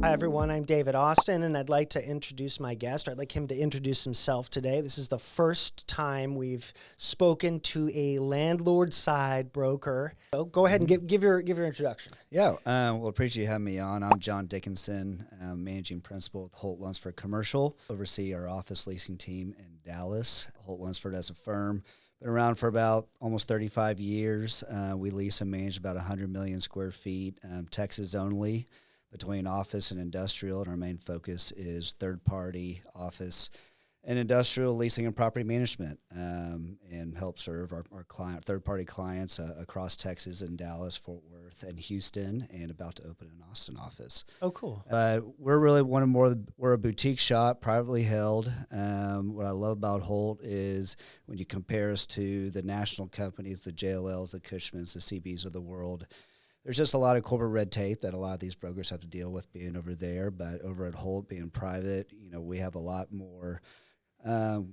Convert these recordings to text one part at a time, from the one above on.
Hi, everyone. I'm David Austin, and I'd like to introduce my guest. I'd like him to introduce himself today. This is the first time we've spoken to a landlord-side broker. So go ahead and give your introduction. Yeah, well, appreciate you having me on. I'm John Dickenson, managing principal with Holt Lunsford Commercial. Oversee our office leasing team in Dallas. Holt Lunsford as a firm, been around for about almost 35 years. We lease and manage about 100 million square feet, Texas only, between office and industrial, and our main focus is third-party office and industrial leasing and property management, and help serve our third-party clients across Texas and Dallas, Fort Worth, and Houston, and about to open an Austin office. Oh, cool. We're really we're a boutique shop, privately held. What I love about Holt is when you compare us to the national companies, the JLLs, the Cushmans, the CBs of the world, there's just a lot of corporate red tape that a lot of these brokers have to deal with being over there. But over at Holt, being private, we have a lot more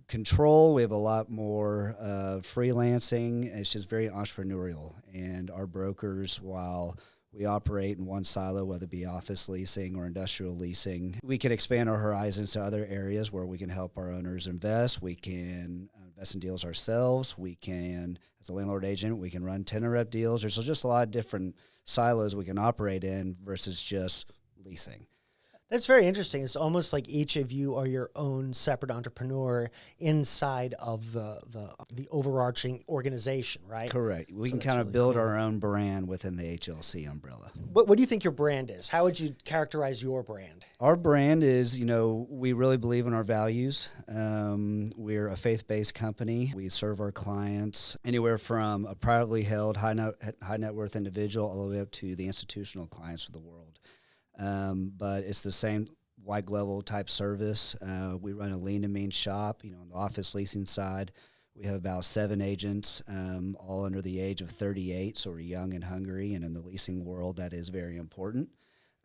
control. We have a lot more freelancing. It's just very entrepreneurial. And our brokers, while we operate in one silo, whether it be office leasing or industrial leasing, we can expand our horizons to other areas where we can help our owners invest. We can invest in deals ourselves. We can, as a landlord agent, we can run tenant rep deals. There's just a lot of different silos we can operate in versus just leasing. That's very interesting. It's almost like each of you are your own separate entrepreneur inside of the overarching organization, right? Correct. We can kind of build our own brand within the HLC umbrella. What do you think your brand is? How would you characterize your brand? Our brand is, we really believe in our values. We're a faith-based company. We serve our clients anywhere from a privately held high net worth individual all the way up to the institutional clients of the world. But it's the same white glove type service. We run a lean and mean shop. On the office leasing side, we have about 7 agents, all under the age of 38, so we're young and hungry. And in the leasing world, that is very important.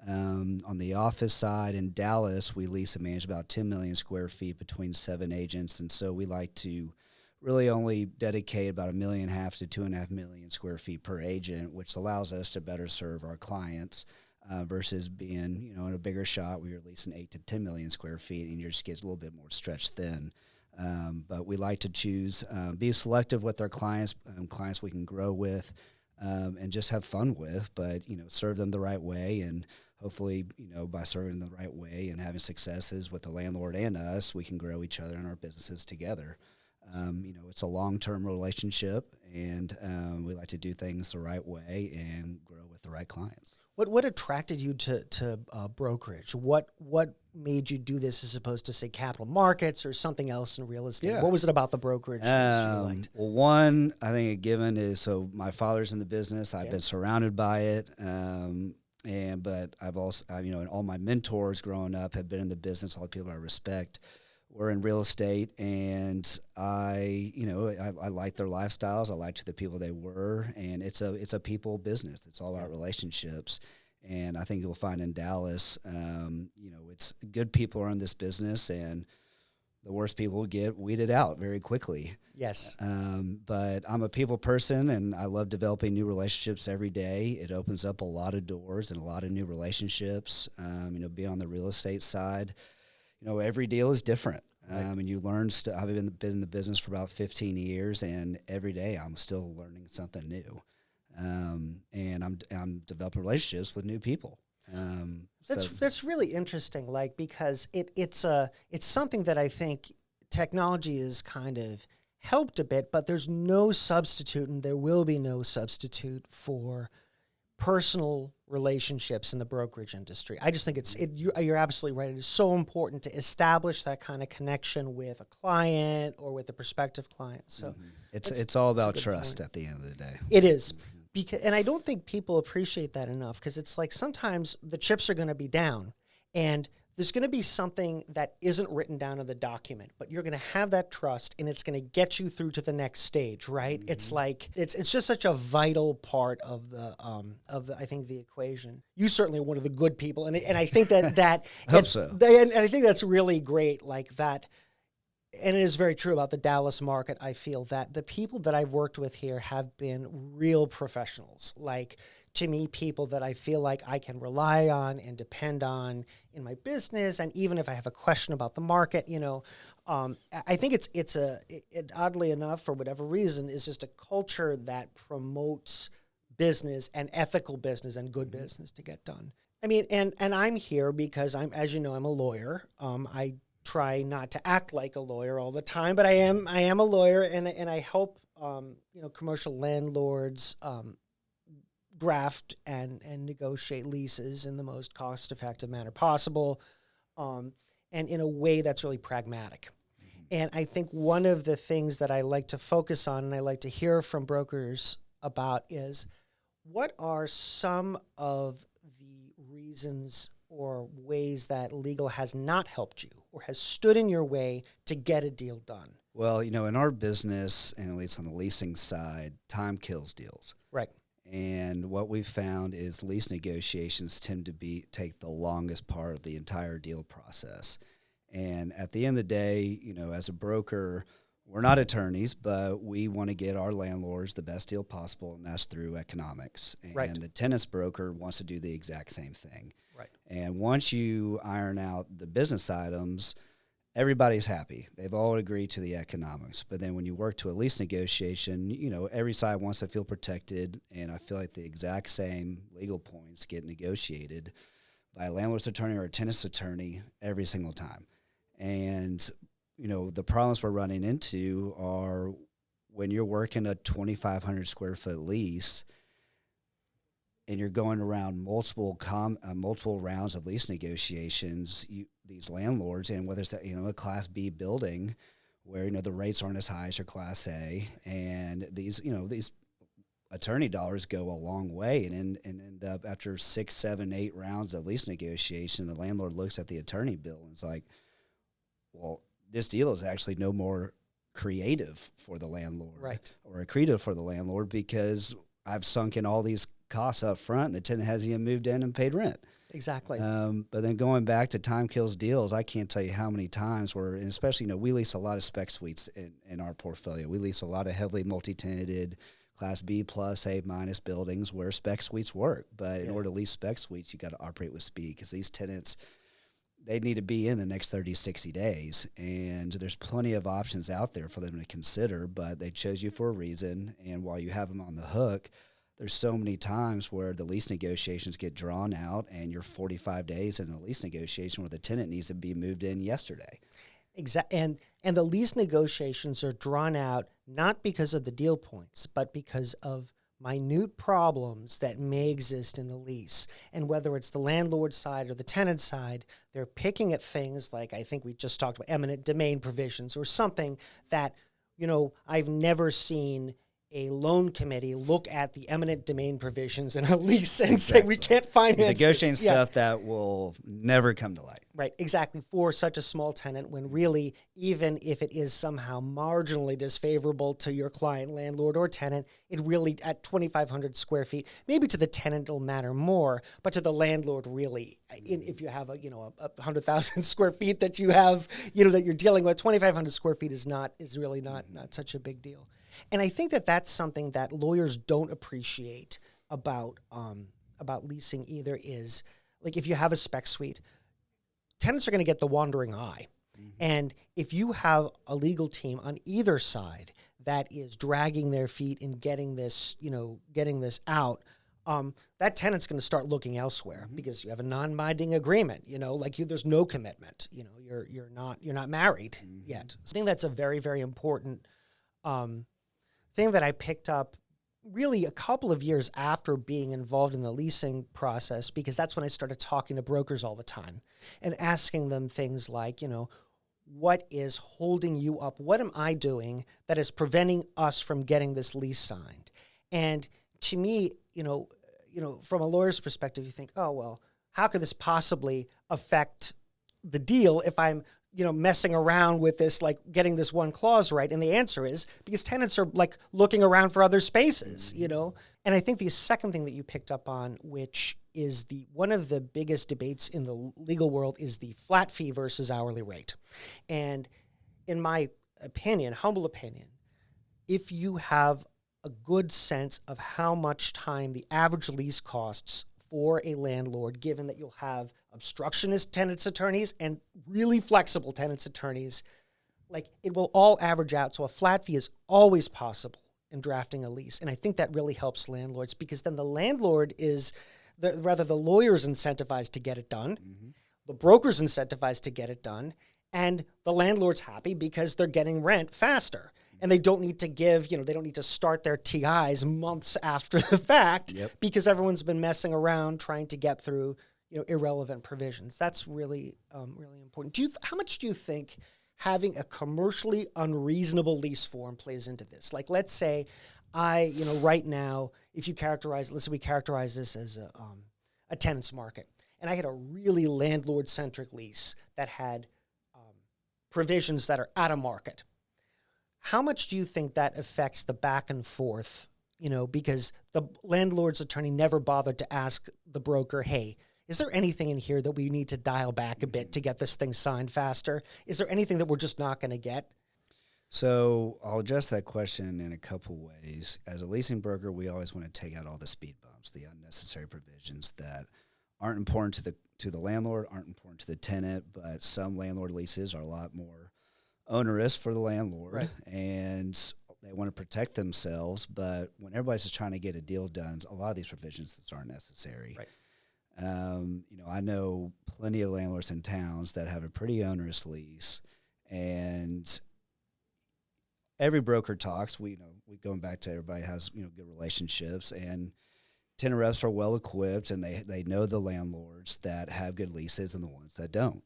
On the office side in Dallas, we lease and manage about 10 million square feet between 7 agents, and so we like to really only dedicate about 1.5 million to 2.5 million square feet per agent, which allows us to better serve our clients. Versus being, in a bigger shop, we were leasing 8 to 10 million square feet, and you just get a little bit more stretched thin. But we like to choose, be selective with our clients we can grow with, and just have fun with, but, serve them the right way. And hopefully, by serving them the right way and having successes with the landlord and us, we can grow each other and our businesses together. It's a long-term relationship, and we like to do things the right way and grow with the right clients. What attracted you to brokerage? What made you do this as opposed to, say, capital markets or something else in real estate? Yeah. What was it about the brokerage you liked? Well, one, I think a given is, so my father's in the business. I've been surrounded by it. But I've also, and all my mentors growing up have been in the business. All the people I respect were in real estate, and I liked their lifestyles. I liked the people they were, and it's a people business. It's all about relationships, and I think you'll find in Dallas, it's good people are in this business, and the worst people get weeded out very quickly. Yes. But I'm a people person, and I love developing new relationships every day. It opens up a lot of doors and a lot of new relationships. Being on the real estate side, every deal is different. Right. And you learn I've been in the business for about 15 years, and every day I'm still learning something new. And I'm developing relationships with new people. That's really interesting, because it's something that I think technology has kind of helped a bit, but there's no substitute, and there will be no substitute for personal relationships in the brokerage industry. I just think you're absolutely right. It is so important to establish that kind of connection with a client or with a prospective client. So it's all about trust at the end of the day. It is. And I don't think people appreciate that enough, because it's like sometimes the chips are going to be down, and there's going to be something that isn't written down in the document, but you're going to have that trust, and it's going to get you through to the next stage, right? Mm-hmm. It's like it's just such a vital part of the I think the equation. You certainly are one of the good people, and I think that I hope so. And I think that's really great, like that. And it is very true about the Dallas market. I feel that the people that I've worked with here have been real professionals, like to me people that I feel like I can rely on and depend on in my business. And even if I have a question about the market, I think it's oddly enough, for whatever reason, is just a culture that promotes business and ethical business and good business to get done. I mean, and I'm here because as you know, I'm a lawyer. I try not to act like a lawyer all the time, but I am a lawyer, and I help commercial landlords draft and negotiate leases in the most cost-effective manner possible, and in a way that's really pragmatic. And I think one of the things that I like to focus on and I like to hear from brokers about is, what are some of the reasons or ways that legal has not helped you or has stood in your way to get a deal done? Well, in our business, and at least on the leasing side, time kills deals. Right. And what we've found is lease negotiations tend to take the longest part of the entire deal process. And at the end of the day, as a broker, we're not attorneys, but we want to get our landlords the best deal possible, and that's through economics. And right. The tenants broker wants to do the exact same thing. Right. And once you iron out the business items, everybody's happy. They've all agreed to the economics. But then when you work to a lease negotiation, every side wants to feel protected, and I feel like the exact same legal points get negotiated by a landlord's attorney or a tenant's attorney every single time. And the problems we're running into are when you're working a 2,500 square foot lease and you're going around multiple rounds of lease negotiations, these landlords, and whether it's a Class B building where the rates aren't as high as your Class A, and these attorney dollars go a long way, and end up after 6, 7, 8 rounds of lease negotiation, the landlord looks at the attorney bill and it's like, well, this deal is actually no more creative for the landlord, right, or accretive for the landlord, because I've sunk in all these costs up front and the tenant hasn't even moved in and paid rent. Exactly. But then going back to time kills deals, I can't tell you how many times where, and especially, we lease a lot of spec suites in our portfolio. We lease a lot of heavily multi-tenanted Class B plus, A minus buildings where spec suites work. But in order to lease spec suites, you got to operate with speed, because these tenants, they need to be in the next 30, 60 days. And there's plenty of options out there for them to consider, but they chose you for a reason. And while you have them on the hook, there's so many times where the lease negotiations get drawn out and you're 45 days in the lease negotiation where the tenant needs to be moved in yesterday. Exactly. And the lease negotiations are drawn out not because of the deal points, but because of minute problems that may exist in the lease. And whether it's the landlord side or the tenant side, they're picking at things like, I think we just talked about, eminent domain provisions, or something that, I've never seen a loan committee look at the eminent domain provisions in a lease and say, we can't finance negotiating this. Stuff that will never come to light. Right, exactly, for such a small tenant, when really, even if it is somehow marginally disfavorable to your client, landlord, or tenant, it really, at 2,500 square feet, maybe to the tenant it'll matter more, but to the landlord, really, if you have a 100,000 square feet that you have, that you're dealing with, 2,500 square feet is really not such a big deal. And I think that that's something that lawyers don't appreciate about leasing either, is, like, if you have a spec suite, tenants are going to get the wandering eye. Mm-hmm. And if you have a legal team on either side that is dragging their feet in getting this out, that tenant's going to start looking elsewhere, because you have a non-binding agreement, there's no commitment, you're not married yet. So I think that's a very, very important thing that I picked up really a couple of years after being involved in the leasing process, because that's when I started talking to brokers all the time and asking them things like, what is holding you up? What am I doing that is preventing us from getting this lease signed? And to me, from a lawyer's perspective, you think, oh, well, how could this possibly affect the deal if I'm messing around with this, like getting this one clause right? And the answer is because tenants are like looking around for other spaces, And I think the second thing that you picked up on, which is one of the biggest debates in the legal world, is the flat fee versus hourly rate. And in my opinion, humble opinion, if you have a good sense of how much time the average lease costs for a landlord, given that you'll have obstructionist tenants attorneys and really flexible tenants attorneys. Like, it will all average out. So a flat fee is always possible in drafting a lease. And I think that really helps landlords, because then the landlord is, the lawyer's incentivized to get it done. Mm-hmm. The broker's incentivized to get it done. And the landlord's happy because they're getting rent faster. And they don't need to they don't need to start their TIs months after the fact, because everyone's been messing around trying to get through, irrelevant provisions. That's really, really important. How much do you think having a commercially unreasonable lease form plays into this? Like, let's say right now, if you let's say we characterize this as a tenant's market, and I had a really landlord-centric lease that had provisions that are out of market. How much do you think that affects the back and forth, because the landlord's attorney never bothered to ask the broker, hey, is there anything in here that we need to dial back a bit to get this thing signed faster? Is there anything that we're just not going to get? So I'll address that question in a couple ways. As a leasing broker, we always want to take out all the speed bumps, the unnecessary provisions that aren't important to the landlord, aren't important to the tenant, but some landlord leases are a lot more onerous for the landlord, right, and they want to protect themselves. But when everybody's just trying to get a deal done, a lot of these provisions just aren't necessary. Right. I know plenty of landlords in towns that have a pretty onerous lease, and every broker talks. We going back to everybody has good relationships, and tenant reps are well equipped, and they know the landlords that have good leases and the ones that don't.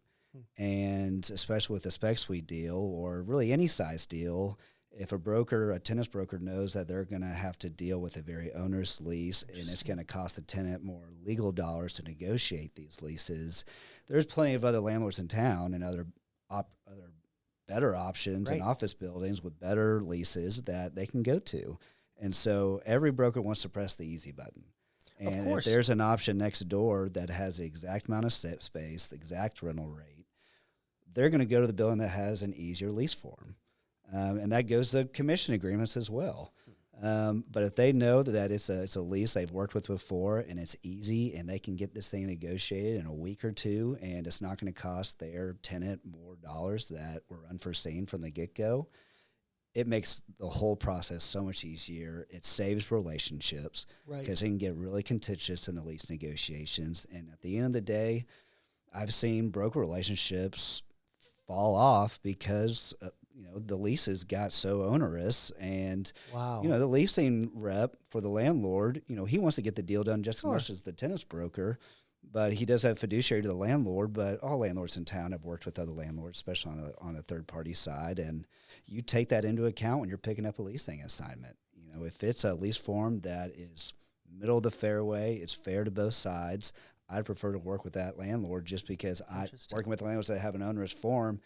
And especially with a spec suite deal, or really any size deal, if a tenant's broker knows that they're going to have to deal with a very onerous lease and it's going to cost the tenant more legal dollars to negotiate these leases, there's plenty of other landlords in town and other better options, right, in office buildings with better leases that they can go to. And so every broker wants to press the easy button. And if there's an option next door that has the exact amount of space, the exact rental rate, they're going to go to the building that has an easier lease form. And that goes to commission agreements as well. But if they know that it's a lease they've worked with before and it's easy and they can get this thing negotiated in a week or two and it's not going to cost their tenant more dollars that were unforeseen from the get-go, it makes the whole process so much easier. It saves relationships, right, because it can get really contentious in the lease negotiations. And at the end of the day, I've seen broker relationships fall off because the leases got so onerous, and wow, the leasing rep for the landlord, he wants to get the deal done just as much as the tenant's broker, but he does have fiduciary to the landlord. But all landlords in town have worked with other landlords, especially on the third party side, and you take that into account when you're picking up a leasing assignment. If it's a lease form that is middle of the fairway, it's fair to both sides, I'd prefer to work with that landlord, just because working with landlords that have an onerous form,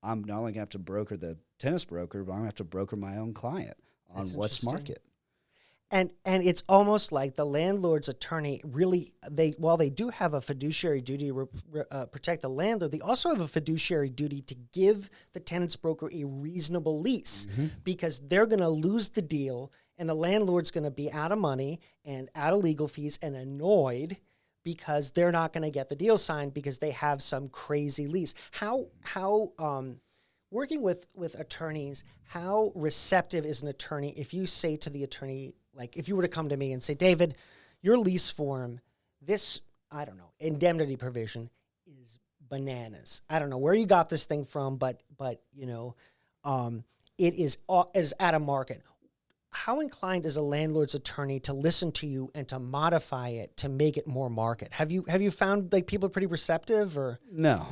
I'm not only going to have to broker the tenant's broker, but I'm going to have to broker my own client on what's market. And it's almost like the landlord's attorney really, while they do have a fiduciary duty to protect the landlord, they also have a fiduciary duty to give the tenant's broker a reasonable lease, mm-hmm, because they're going to lose the deal and the landlord's going to be out of money and out of legal fees and annoyed because they're not going to get the deal signed because they have some crazy lease. How working with attorneys, how receptive is an attorney if you say to the attorney, like if you were to come to me and say, David, your lease form, this, I don't know, indemnity provision is bananas. I don't know where you got this thing from, but it is out of market. How inclined is a landlord's attorney to listen to you and to modify it to make it more market? Have you found like people are pretty receptive, or no?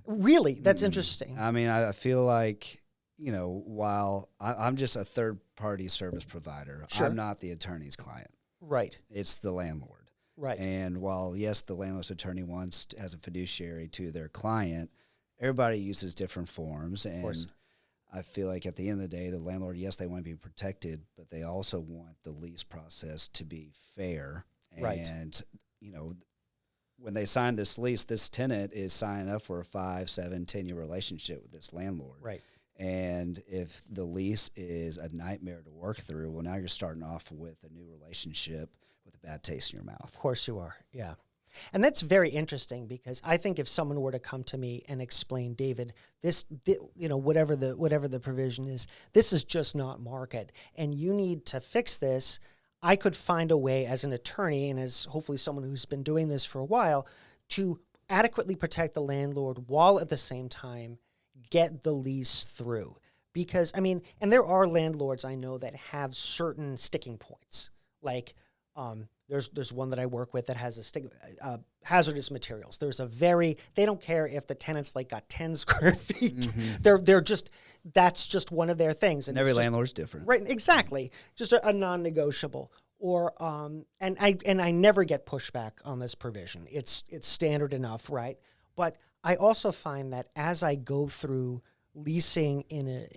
Really, that's interesting. I mean, I feel like while I'm just a third party service provider, sure, I'm not the attorney's client. Right. It's the landlord. Right. And while yes, the landlord's attorney has a fiduciary to their client, everybody uses different forms, and of course, I feel like at the end of the day, the landlord, yes, they want to be protected, but they also want the lease process to be fair. Right. And, when they sign this lease, this tenant is signing up for a 5, 7, 10-year relationship with this landlord. Right. And if the lease is a nightmare to work through, well, now you're starting off with a new relationship with a bad taste in your mouth. Of course you are, yeah. And that's very interesting because I think if someone were to come to me and explain, David, whatever the provision is, this is just not market, and you need to fix this, I could find a way as an attorney and as hopefully someone who's been doing this for a while to adequately protect the landlord while at the same time get the lease through. Because, I mean, and there are landlords I know that have certain sticking points. Like, there's one that I work with that has hazardous materials. They don't care if the tenant's like got 10 square feet. Mm-hmm. That's just one of their things. And every landlord's different. Right, exactly. Just a non-negotiable. Or, and I never get pushback on this provision. It's standard enough, right? But I also find that as I go through leasing in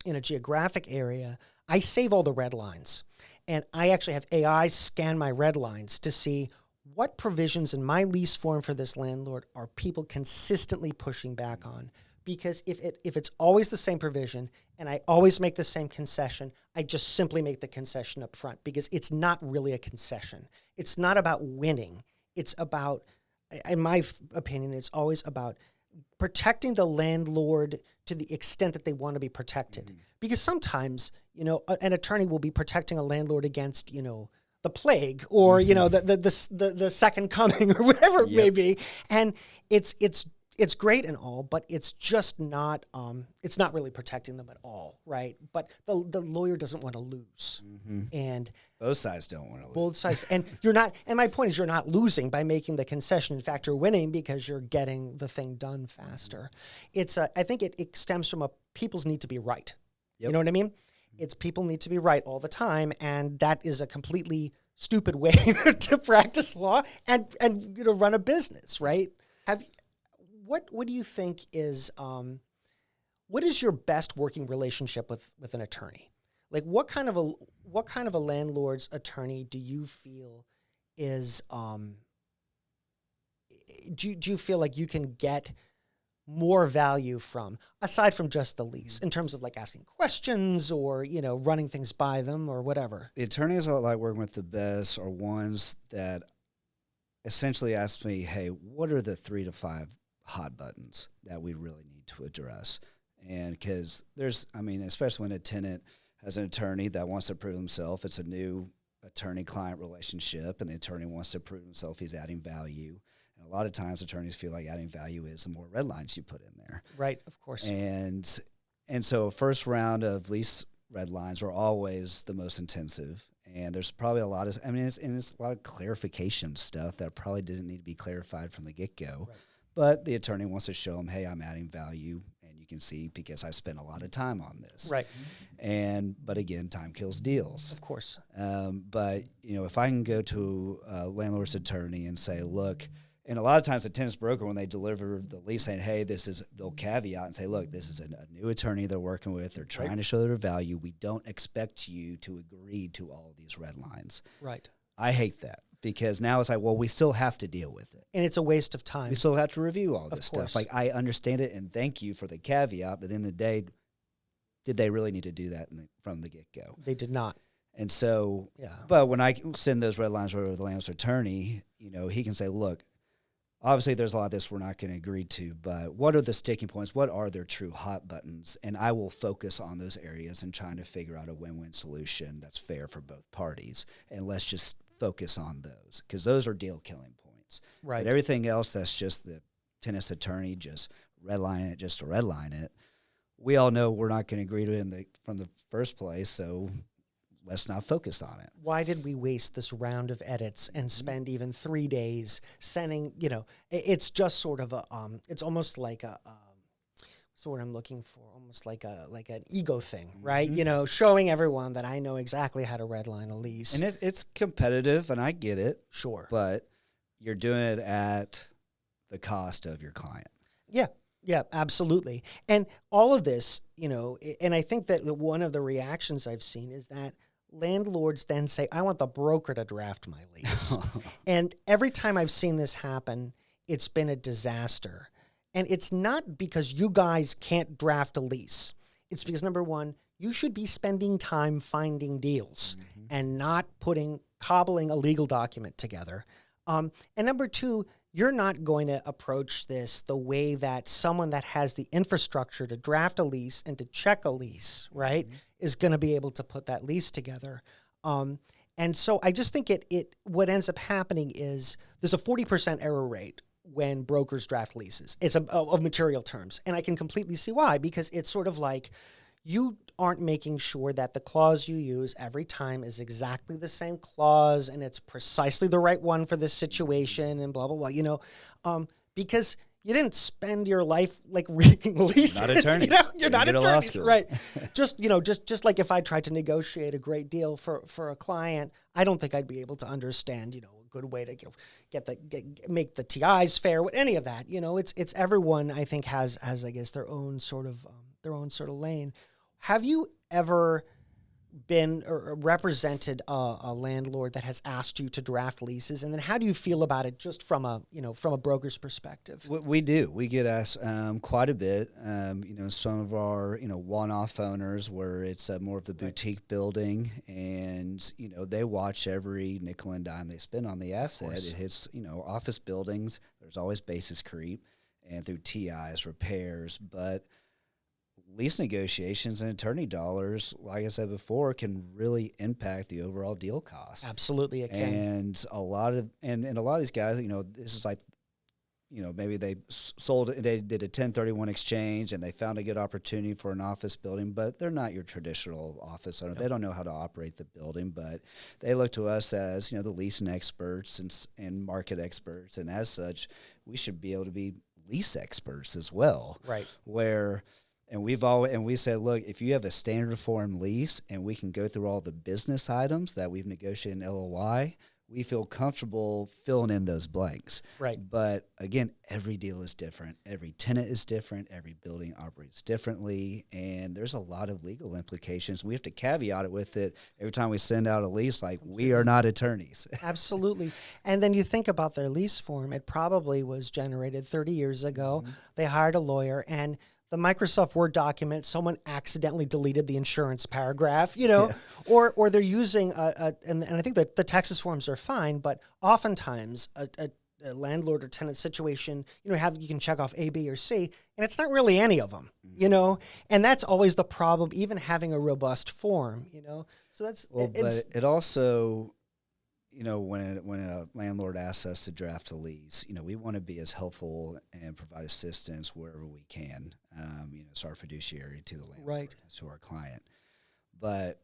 a geographic area, I save all the red lines. And I actually have AI scan my red lines to see what provisions in my lease form for this landlord are people consistently pushing back on. Because if it's always the same provision and I always make the same concession, I just simply make the concession up front because it's not really a concession. It's not about winning. It's about, in my opinion, it's always about protecting the landlord to the extent that they want to be protected. Mm-hmm. Because sometimes, an attorney will be protecting a landlord against, the plague or, mm-hmm. the second coming or whatever it may be. And it's great and all, but it's just not, it's not really protecting them at all, right? But the lawyer doesn't want to lose. Mm-hmm. And both sides don't want to lose. Both sides. And you're not, and my point is you're not losing by making the concession. In fact, you're winning because you're getting the thing done faster. It's, I think it stems from people's need to be right. Yep. You know what I mean? It's people need to be right all the time. And that is a completely stupid way to practice law and run a business, right? What do you think is what is your best working relationship with an attorney? Like what kind of a landlord's attorney do you feel is do you feel like you can get more value from aside from just the lease in terms of like asking questions or running things by them or whatever? The attorneys I like working with the best are ones that essentially ask me, hey, what are the 3 to 5 hot buttons that we really need to address? And because especially when a tenant has an attorney that wants to prove himself, it's a new attorney-client relationship, and the attorney wants to prove himself he's adding value. And a lot of times attorneys feel like adding value is the more red lines you put in there. Right, of course. And so first round of lease red lines are always the most intensive. And there's probably a lot of, it's a lot of clarification stuff that probably didn't need to be clarified from the get-go. Right. But the attorney wants to show them, hey, I'm adding value, and you can see because I spent a lot of time on this. Right. But again, time kills deals. Of course. But if I can go to a landlord's attorney and say, look, and a lot of times the tenant's broker, when they deliver the lease saying, hey, they'll caveat and say, look, this is a new attorney they're working with. They're trying to show their value. We don't expect you to agree to all of these red lines. Right. I hate that. Because now it's like, well, we still have to deal with it. And it's a waste of time. We still have to review all this stuff. Like, I understand it, and thank you for the caveat, but at the end of the day, did they really need to do that from the get-go? They did not. And so, but when I send those red lines over to the landlord's attorney, he can say, look, obviously there's a lot of this we're not going to agree to, but what are the sticking points? What are their true hot buttons? And I will focus on those areas and trying to figure out a win-win solution that's fair for both parties. And let's just focus on those because those are deal-killing points. Right. But everything else that's just the tenant's attorney just redline it just to redline it. We all know we're not going to agree to it from the first place, so let's not focus on it. Why did we waste this round of edits and spend even 3 days sending, it's just sort of it's almost like what's the word I'm looking for? Almost like an ego thing, right? Mm-hmm. Showing everyone that I know exactly how to redline a lease. And it's competitive, and I get it. Sure. But you're doing it at the cost of your client. Yeah, absolutely. And all of this, and I think that one of the reactions I've seen is that landlords then say, I want the broker to draft my lease. And every time I've seen this happen, it's been a disaster. And it's not because you guys can't draft a lease. It's because, number one, you should be spending time finding deals and not cobbling a legal document together. And number two, you're not going to approach this the way that someone that has the infrastructure to draft a lease and to check a lease, right, is going to be able to put that lease together. And so I just think what ends up happening is there's a 40% error rate when brokers draft leases. It's of material terms. And I can completely see why, because it's sort of like you aren't making sure that the clause you use every time is exactly the same clause and it's precisely the right one for this situation and blah, blah, blah, because you didn't spend your life like reading leases. Not attorneys. You're not attorneys, right? just like if I tried to negotiate a great deal for a client, I don't think I'd be able to understand, a good way to make the TIs fair, any of that. It's everyone I think has I guess their own sort of lane. Have you ever been or represented a landlord that has asked you to draft leases, and then how do you feel about it, just from a broker's perspective? We do. We get asked quite a bit. Some of our one-off owners where it's more of a boutique building, and they watch every nickel and dime they spend on the asset. It hits office buildings. There's always basis creep, and through TIs, repairs, but lease negotiations and attorney dollars, like I said before, can really impact the overall deal cost. Absolutely, it can. And a lot of these guys, this is like, maybe they did a 1031 exchange and they found a good opportunity for an office building, but they're not your traditional office owner. Yep. They don't know how to operate the building, but they look to us as, the leasing experts and market experts. And as such, we should be able to be lease experts as well. Right. And we said, look, if you have a standard form lease and we can go through all the business items that we've negotiated in LOI, we feel comfortable filling in those blanks. Right. But again, every deal is different. Every tenant is different. Every building operates differently. And there's a lot of legal implications. We have to caveat it with it every time we send out a lease, like, we are not attorneys. Absolutely. And then you think about their lease form. It probably was generated 30 years ago. They hired a lawyer, and the Microsoft Word document, someone accidentally deleted the insurance paragraph, or they're using and I think that the Texas forms are fine, but oftentimes a landlord or tenant situation, you can check off A, B, or C, and it's not really any of them, and that's always the problem, even having a robust form, So that's but it also, when a landlord asks us to draft a lease, we want to be as helpful and provide assistance wherever we can. It's our fiduciary to the landlord, right, to our client. But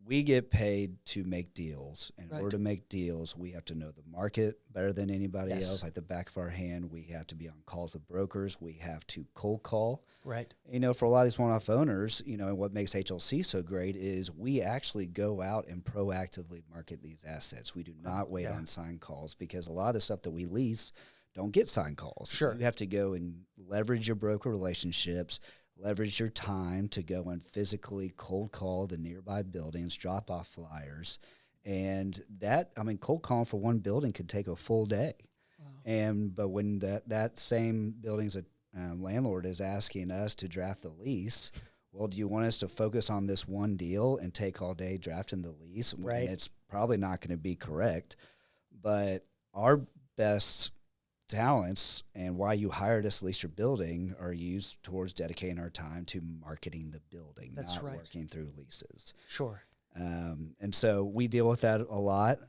we get paid to make deals. And in order to make deals, we have to know the market better than anybody else, like the back of our hand. We have to be on calls with brokers. We have to cold call. Right. For a lot of these one-off owners, and what makes HLC so great is we actually go out and proactively market these assets. We do not wait on signed calls, because a lot of the stuff that we lease don't get signed calls. Sure. You have to go and leverage your broker relationships, leverage your time to go and physically cold call the nearby buildings, drop off flyers. And cold calling for one building could take a full day. Wow. But when that same building's landlord is asking us to draft the lease, well, do you want us to focus on this one deal and take all day drafting the lease? Right. And it's probably not going to be correct. But our best talents and why you hired us to lease your building are used towards dedicating our time to marketing the building, not working through leases. Sure. And so we deal with that a lot,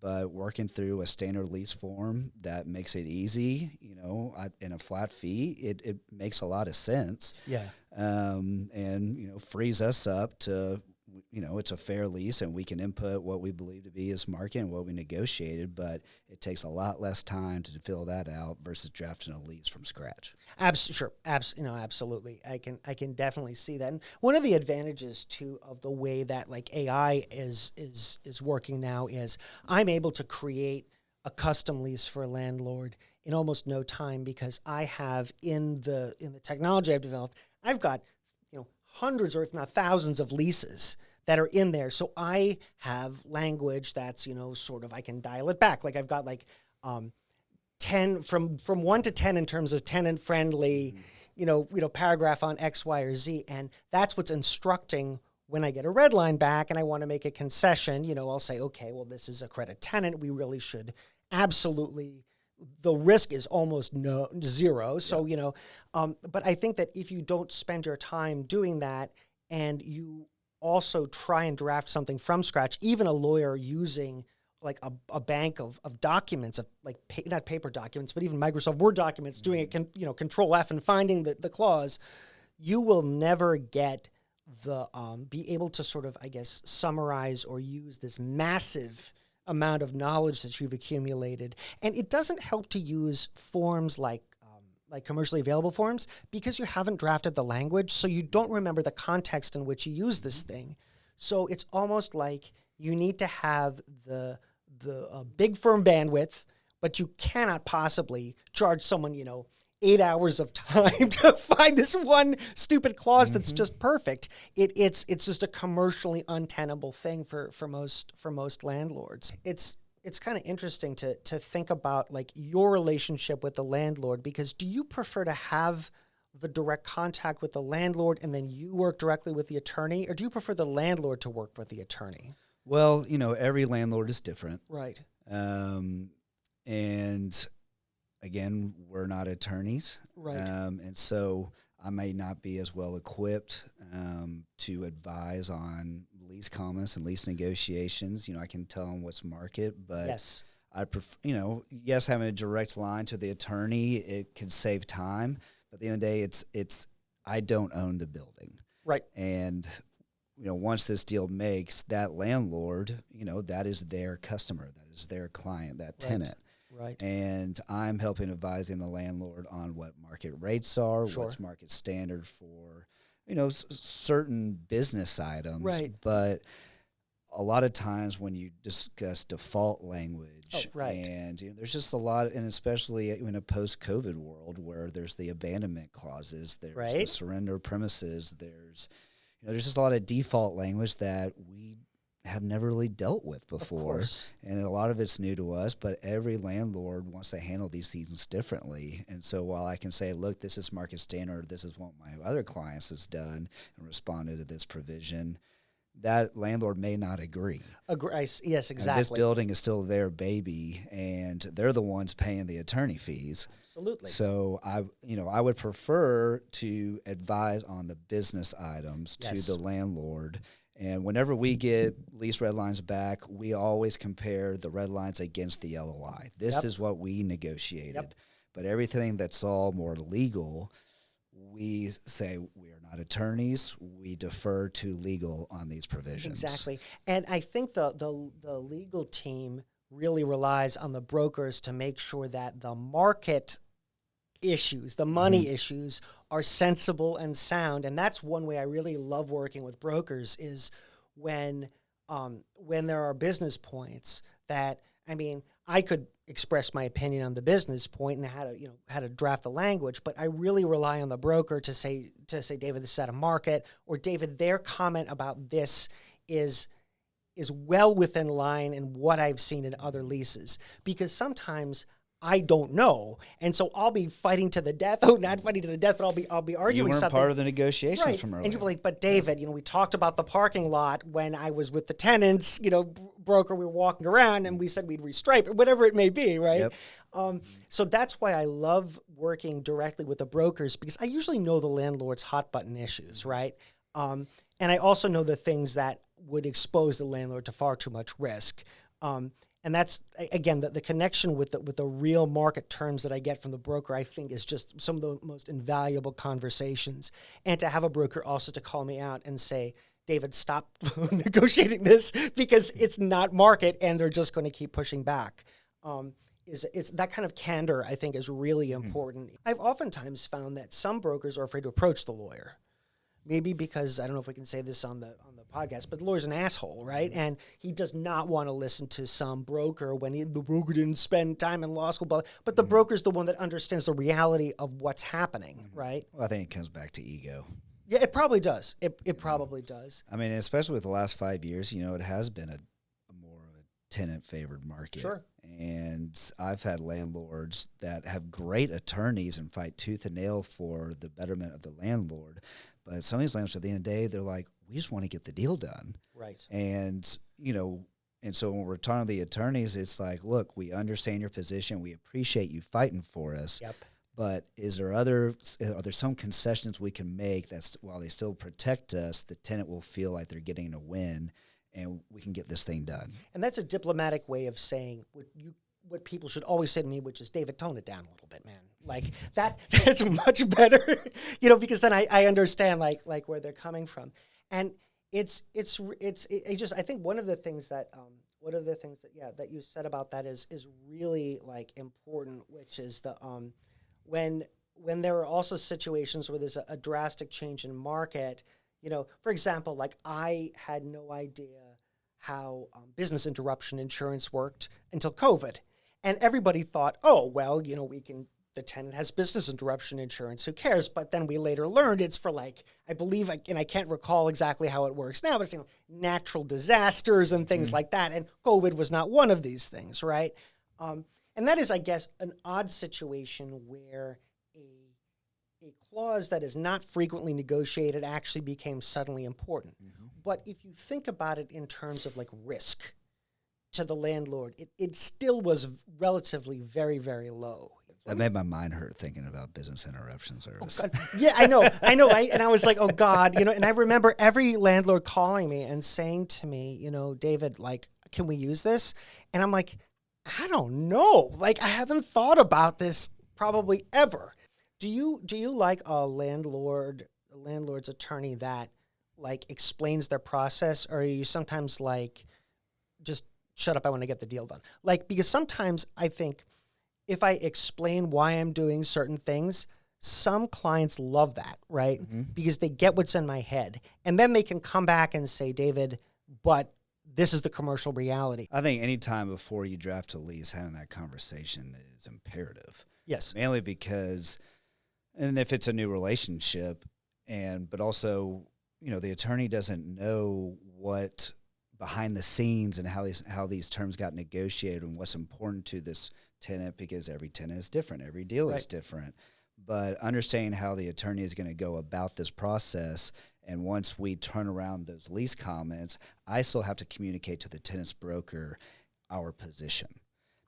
but working through a standard lease form that makes it easy, in a flat fee, it makes a lot of sense. Yeah. And frees us up to, it's a fair lease and we can input what we believe to be as market and what we negotiated, but it takes a lot less time to fill that out versus drafting a lease from scratch. Sure. Absolutely. I can definitely see that. And one of the advantages too of the way that like AI is working now is I'm able to create a custom lease for a landlord in almost no time, because I have in the technology I've developed, I've got hundreds or if not thousands of leases that are in there. So I have language that's, sort of, I can dial it back. Like I've got like 10 from 1 to 10 in terms of tenant friendly, paragraph on X, Y, or Z. And that's what's instructing when I get a red line back and I want to make a concession. I'll say, okay, well, this is a credit tenant. We really should absolutely, the risk is almost zero. So, but I think that if you don't spend your time doing that and you also try and draft something from scratch, even a lawyer using like a bank of documents, of like not paper documents, but even Microsoft Word documents, doing it, Control F and finding the clause, you will never get be able to sort of, I guess, summarize or use this massive amount of knowledge that you've accumulated. And it doesn't help to use forms like commercially available forms because you haven't drafted the language, so you don't remember the context in which you use this thing. So it's almost like you need to have the big firm bandwidth, but you cannot possibly charge someone, 8 hours of time to find this one stupid clause that's just perfect. It's just a commercially untenable thing for most landlords. It's kind of interesting to think about like your relationship with the landlord, because do you prefer to have the direct contact with the landlord and then you work directly with the attorney, or do you prefer the landlord to work with the attorney? Well, every landlord is different. Right. And again, we're not attorneys. Right. And so I may not be as well equipped to advise on lease comments and lease negotiations. I can tell them what's market, but yes, I prefer, yes, having a direct line to the attorney, it could save time. But at the end of the day, it's I don't own the building. Right. And once this deal makes, that landlord, that is their customer, that is their client, that tenant. Right. And I'm helping advising the landlord on what market rates are, Sure. what's market standard for, certain business items. Right. But a lot of times when you discuss default language, right. and there's just a lot, and especially in a post-COVID world where there's the abandonment clauses, there's right. the surrender premises, there's just a lot of default language that we have never really dealt with before. And a lot of it's new to us, but every landlord wants to handle these things differently. And so while I can say, look, this is market standard, this is what my other clients has done and responded to this provision, that landlord may not agree. Yes, exactly. And this building is still their baby, and they're the ones paying the attorney fees. Absolutely. So I would prefer to advise on the business items to the landlord. And whenever we get lease red lines back, we always compare the red lines against the LOI. This is what we negotiated. Yep. But everything that's all more legal, we say we are not attorneys. We defer to legal on these provisions. Exactly. And I think the legal team really relies on the brokers to make sure that the market issues, the money issues, are sensible and sound. And that's one way I really love working with brokers is when there are business points that, I could express my opinion on the business point and how to draft the language, but I really rely on the broker to say, David, this is out of market, or David, their comment about this is well within line in what I've seen in other leases, because sometimes I don't know, and so I'll be fighting to the death. Oh, not fighting to the death, but I'll be arguing you weren't something. Part of the negotiations from earlier. And you're like, but David, we talked about the parking lot when I was with the tenants. Broker, we were walking around and we said we'd restripe it, whatever it may be, right? Yep. So that's why I love working directly with the brokers, because I usually know the landlord's hot button issues, right? And I also know the things that would expose the landlord to far too much risk. And that's, again, the connection with the real market terms that I get from the broker, I think, is just some of the most invaluable conversations. And to have a broker also to call me out and say, David, stop negotiating this because it's not market and they're just going to keep pushing back. Is that kind of candor, I think, is really important. I've oftentimes found that some brokers are afraid to approach the lawyer. Maybe because, I don't know if we can say this on the podcast, but the lawyer's an asshole, right? And he does not want to listen to some broker when the broker didn't spend time in law school. But the broker's the one that understands the reality of what's happening, right? Well, I think it comes back to ego. Yeah, it probably does. It probably does. Especially with the last 5 years, it has been a more of a tenant favored market. Sure. And I've had landlords that have great attorneys and fight tooth and nail for the betterment of the landlord. But some of these landlords at the end of the day, they're like, we just want to get the deal done. Right. And, and so when we're talking to the attorneys, it's like, look, we understand your position. We appreciate you fighting for us. Yep. But are there some concessions we can make that's while they still protect us, the tenant will feel like they're getting a win and we can get this thing done? And that's a diplomatic way of saying what people should always say to me, which is, David, tone it down a little bit, man. Like that's much better, because then I understand like where they're coming from. And I think one of the things that that you said about that is really like important, which is the when there are also situations where there's a drastic change in market, for example, like I had no idea how business interruption insurance worked until COVID. And everybody thought, oh, well, the tenant has business interruption insurance, who cares? But then we later learned it's for I believe, and I can't recall exactly how it works now, but it's natural disasters and things like that. And COVID was not one of these things, right? And that is, I guess, an odd situation where a clause that is not frequently negotiated actually became suddenly important. Mm-hmm. But if you think about it in terms of risk to the landlord, it still was relatively very, very low. That made my mind hurt thinking about business interruption service. Oh, yeah, I know. And I was like, oh God, and I remember every landlord calling me and saying to me, David, can we use this? And I'm like, I don't know. I haven't thought about this probably ever. Do you like a landlord's attorney that explains their process, or are you sometimes just shut up, I want to get the deal done? Because sometimes I think if I explain why I'm doing certain things, some clients love that, right? Mm-hmm. Because they get what's in my head. And then they can come back and say, David, but this is the commercial reality. I think any time before you draft a lease, having that conversation is imperative. Yes. Mainly because, and if it's a new relationship, but also, the attorney doesn't know what behind the scenes and how these terms got negotiated and what's important to this tenant, because every tenant is different. Every deal is different. But understanding how the attorney is going to go about this process, and once we turn around those lease comments, I still have to communicate to the tenant's broker our position,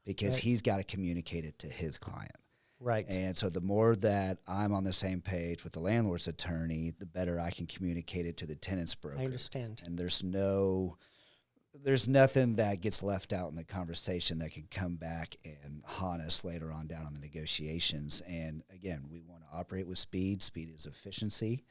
because he's got to communicate it to his client. Right. And so the more that I'm on the same page with the landlord's attorney, the better I can communicate it to the tenant's broker. I understand. And there's nothing that gets left out in the conversation that can come back and haunt us later on down on the negotiations. And again, we want to operate with speed. Speed is efficiency.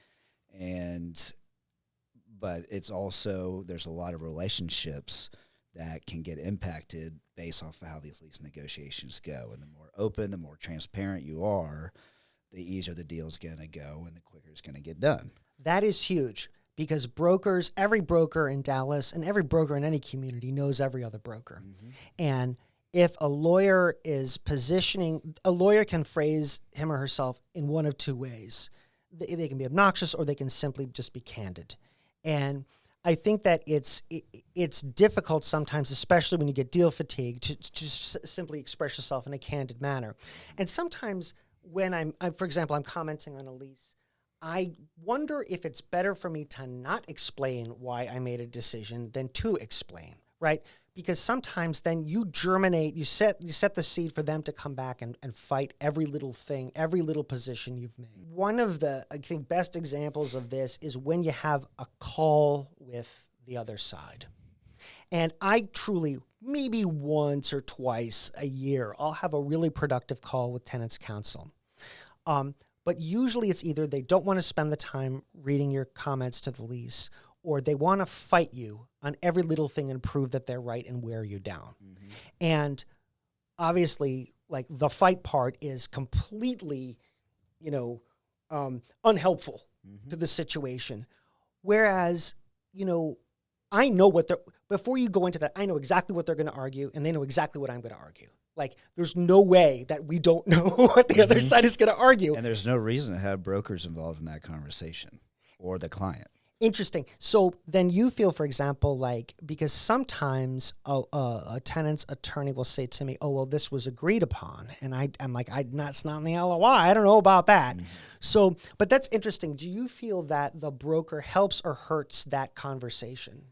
But it's also, there's a lot of relationships that can get impacted based off of how these lease negotiations go. And the more open, the more transparent you are, the easier the deal is going to go and the quicker it's going to get done. That is huge, because brokers, every broker in Dallas and every broker in any community knows every other broker. Mm-hmm. And if a lawyer is positioning, a lawyer can phrase him or herself in one of two ways. They can be obnoxious, or they can simply just be candid. And I think that it's difficult sometimes, especially when you get deal fatigue, to simply express yourself in a candid manner. And sometimes when for example, I'm commenting on a lease, I wonder if it's better for me to not explain why I made a decision than to explain, right? Because sometimes then you germinate, you set the seed for them to come back and fight every little thing, every little position you've made. One of the, I think, best examples of this is when you have a call with the other side. And I truly, maybe once or twice a year, I'll have a really productive call with tenants counsel. But usually it's either they don't want to spend the time reading your comments to the lease, or they want to fight you on every little thing and prove that they're right and wear you down. Mm-hmm. And obviously, the fight part is completely, unhelpful to the situation. Whereas, I know before you go into that, I know exactly what they're going to argue, and they know exactly what I'm going to argue. There's no way that we don't know what the other side is going to argue. And there's no reason to have brokers involved in that conversation, or the client. Interesting. So then you feel, for example, like, because sometimes a tenant's attorney will say to me, oh, well, this was agreed upon. And I'm like, that's not in the LOI. I don't know about that. Mm-hmm. So, but that's interesting. Do you feel that the broker helps or hurts that conversation?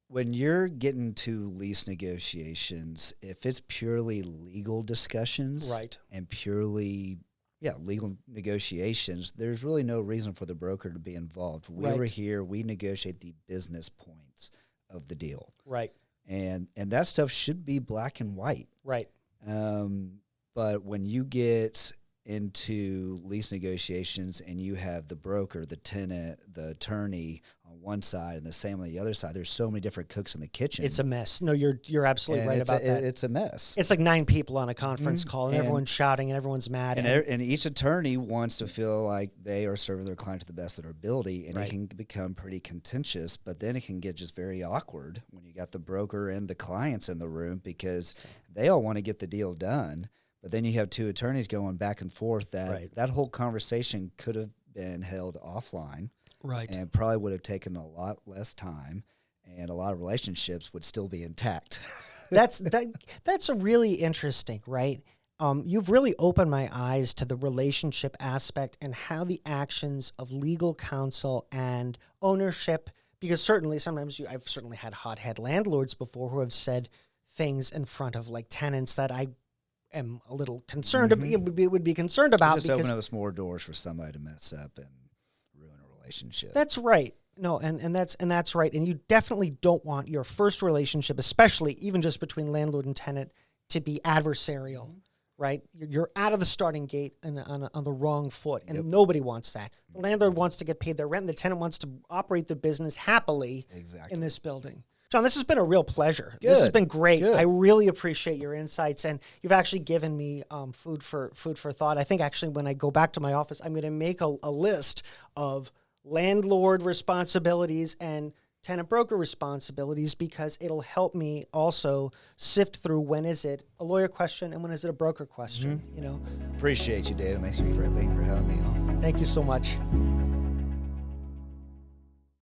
When you're getting to lease negotiations, if it's purely legal discussions and purely legal negotiations, there's really no reason for the broker to be involved. We were here, we negotiate the business points of the deal. Right. And that stuff should be black and white. Right. But when you get into lease negotiations and you have the broker, the tenant, the attorney on one side and the same on the other side, there's so many different cooks in the kitchen. It's a mess. No, you're absolutely right about that. It's a mess. It's like 9 people on a conference call and everyone's shouting and everyone's mad. And each attorney wants to feel like they are serving their client to the best of their ability, and it can become pretty contentious, but then it can get just very awkward when you got the broker and the clients in the room because they all want to get the deal done. But then you have 2 attorneys going back and forth that whole conversation could have been held offline. Right. And probably would have taken a lot less time and a lot of relationships would still be intact. That's a really interesting, right? You've really opened my eyes to the relationship aspect and how the actions of legal counsel and ownership, because sometimes I've certainly had hothead landlords before who have said things in front of like tenants that I am a little concerned would be concerned about. Just open up more doors for somebody to mess up and ruin a relationship. That's right. No, and that's right. And you definitely don't want your first relationship, especially even just between landlord and tenant, to be adversarial, right? You're out of the starting gate and on the wrong foot, and nobody wants that. The landlord wants to get paid their rent, and the tenant wants to operate the business happily in this building. John, this has been a real pleasure. Good. This has been great. Good. I really appreciate your insights, and you've actually given me food for thought. I think actually when I go back to my office, I'm going to make a list of landlord responsibilities and tenant broker responsibilities because it'll help me also sift through when is it a lawyer question and when is it a broker question. Appreciate you, Dave. Thanks for having me on. Thank you so much.